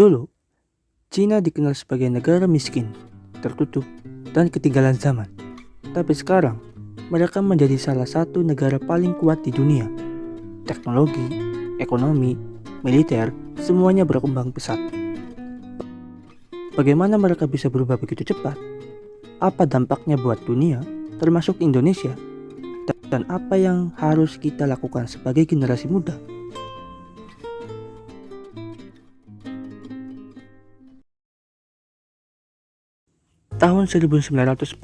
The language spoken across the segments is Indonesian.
Dulu, Cina dikenal sebagai negara miskin, tertutup, dan ketinggalan zaman. Tapi sekarang, mereka menjadi salah satu negara paling kuat di dunia. Teknologi, ekonomi, militer, semuanya berkembang pesat. Bagaimana mereka bisa berubah begitu cepat? Apa dampaknya buat dunia, termasuk Indonesia? Dan apa yang harus kita lakukan sebagai generasi muda? Tahun 1949,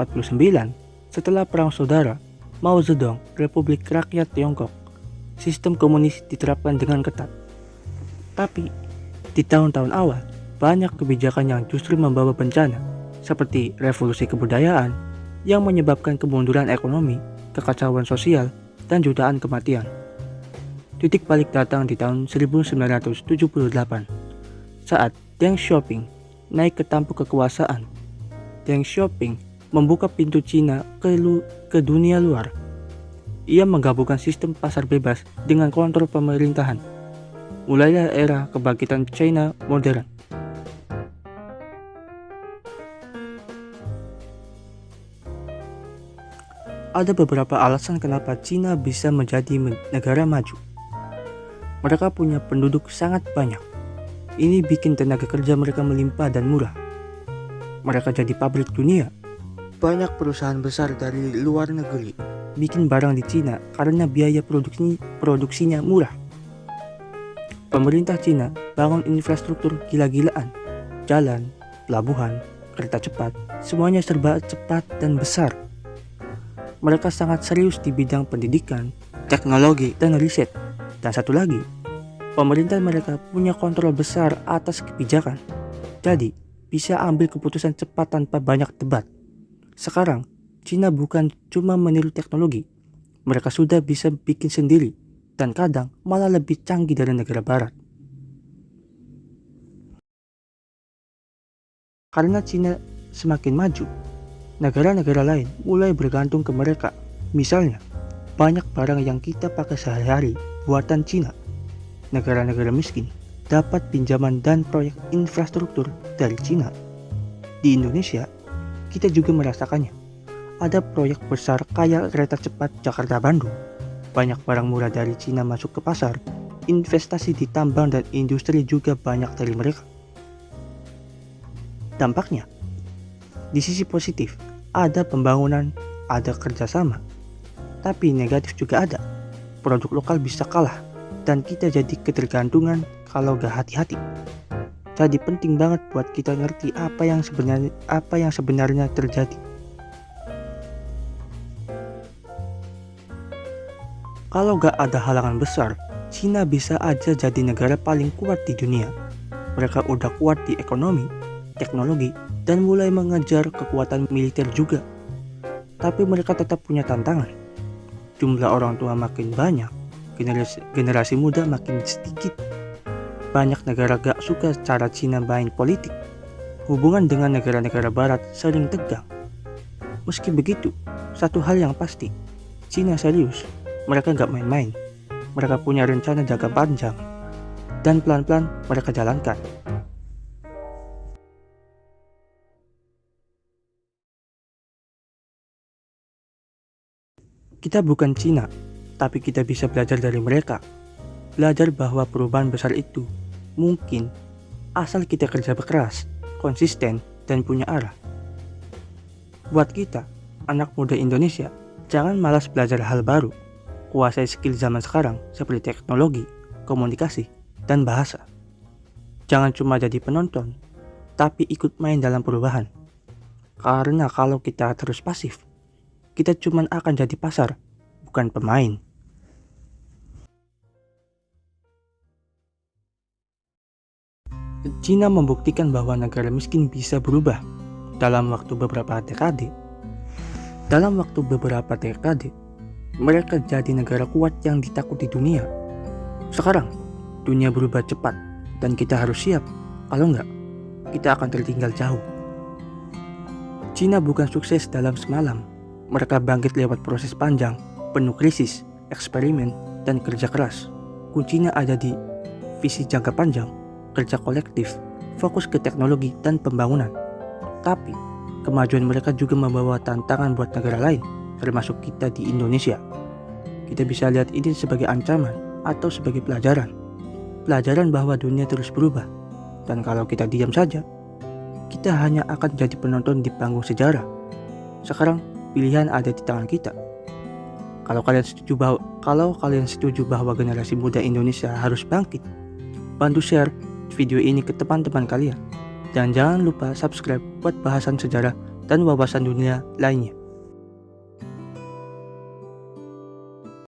setelah Perang Saudara, Mao Zedong, Republik Rakyat Tiongkok, sistem komunis diterapkan dengan ketat. Tapi, di tahun-tahun awal, banyak kebijakan yang justru membawa bencana, seperti revolusi kebudayaan yang menyebabkan kemunduran ekonomi, kekacauan sosial, dan jutaan kematian. Titik balik datang di tahun 1978, saat Deng Xiaoping naik ke tampuk kekuasaan. Deng Xiaoping membuka pintu Cina ke dunia luar. Ia menggabungkan sistem pasar bebas dengan kontrol pemerintahan. Mulailah era kebangkitan China modern. Ada beberapa alasan kenapa Cina bisa menjadi negara maju. Mereka punya penduduk sangat banyak. Ini bikin tenaga kerja mereka melimpah dan murah. Mereka jadi pabrik dunia. Banyak perusahaan besar dari luar negeri bikin barang di Cina karena biaya produksinya murah. Pemerintah Cina bangun infrastruktur gila-gilaan. Jalan, pelabuhan, kereta cepat, semuanya serba cepat dan besar. Mereka sangat serius di bidang pendidikan, teknologi, dan riset. Dan satu lagi, pemerintah mereka punya kontrol besar atas kebijakan. Jadi, bisa ambil keputusan cepat tanpa banyak debat. Sekarang, Cina bukan cuma meniru teknologi, mereka sudah bisa bikin sendiri, dan kadang malah lebih canggih dari negara barat. Karena Cina semakin maju, negara-negara lain mulai bergantung ke mereka. Misalnya, banyak barang yang kita pakai sehari-hari buatan Cina. Negara-negara miskin dapat pinjaman dan proyek infrastruktur dari Cina. Di Indonesia, kita juga merasakannya. Ada proyek besar kayak kereta cepat Jakarta-Bandung. Banyak barang murah dari Cina masuk ke pasar. Investasi di tambang dan industri juga banyak dari mereka. Dampaknya, di sisi positif, ada pembangunan, ada kerjasama. Tapi negatif juga ada. Produk lokal bisa kalah, dan kita jadi ketergantungan kalau gak hati-hati. Jadi penting banget buat kita ngerti apa yang sebenarnya terjadi. Kalau gak ada halangan besar, Cina bisa aja jadi negara paling kuat di dunia. Mereka udah kuat di ekonomi, teknologi, dan mulai mengejar kekuatan militer juga. Tapi mereka tetap punya tantangan. Jumlah orang tua makin banyak, generasi muda makin sedikit. Banyak negara gak suka cara Cina main politik. Hubungan dengan negara-negara barat sering tegang. Meski begitu, satu hal yang pasti, Cina serius. Mereka gak main-main. Mereka punya rencana jangka panjang. Dan pelan-pelan mereka jalankan. Kita bukan Cina, tapi kita bisa belajar dari mereka. Belajar bahwa perubahan besar itu mungkin asal kita kerja keras, konsisten, dan punya arah. Buat kita, anak muda Indonesia, jangan malas belajar hal baru. Kuasai skill zaman sekarang seperti teknologi, komunikasi, dan bahasa. Jangan cuma jadi penonton, tapi ikut main dalam perubahan. Karena kalau kita terus pasif, kita cuma akan jadi pasar, bukan pemain. Cina membuktikan bahwa negara miskin bisa berubah dalam waktu beberapa dekade. Mereka jadi negara kuat yang ditakuti dunia. Sekarang, dunia berubah cepat dan kita harus siap. Kalau enggak, kita akan tertinggal jauh. Cina bukan sukses dalam semalam. Mereka bangkit lewat proses panjang, penuh krisis, eksperimen, dan kerja keras. Kuncinya ada di visi jangka panjang, kerja kolektif, fokus ke teknologi dan pembangunan. Tapi, kemajuan mereka juga membawa tantangan buat negara lain, termasuk kita di Indonesia. Kita bisa lihat ini sebagai ancaman atau sebagai pelajaran. Pelajaran bahwa dunia terus berubah. Dan kalau kita diam saja, kita hanya akan jadi penonton di panggung sejarah. Sekarang, pilihan ada di tangan kita. Kalau kalian setuju bahwa generasi muda Indonesia harus bangkit, bantu share video ini ke teman-teman kalian. Dan jangan lupa subscribe buat bahasan sejarah dan wawasan dunia lainnya.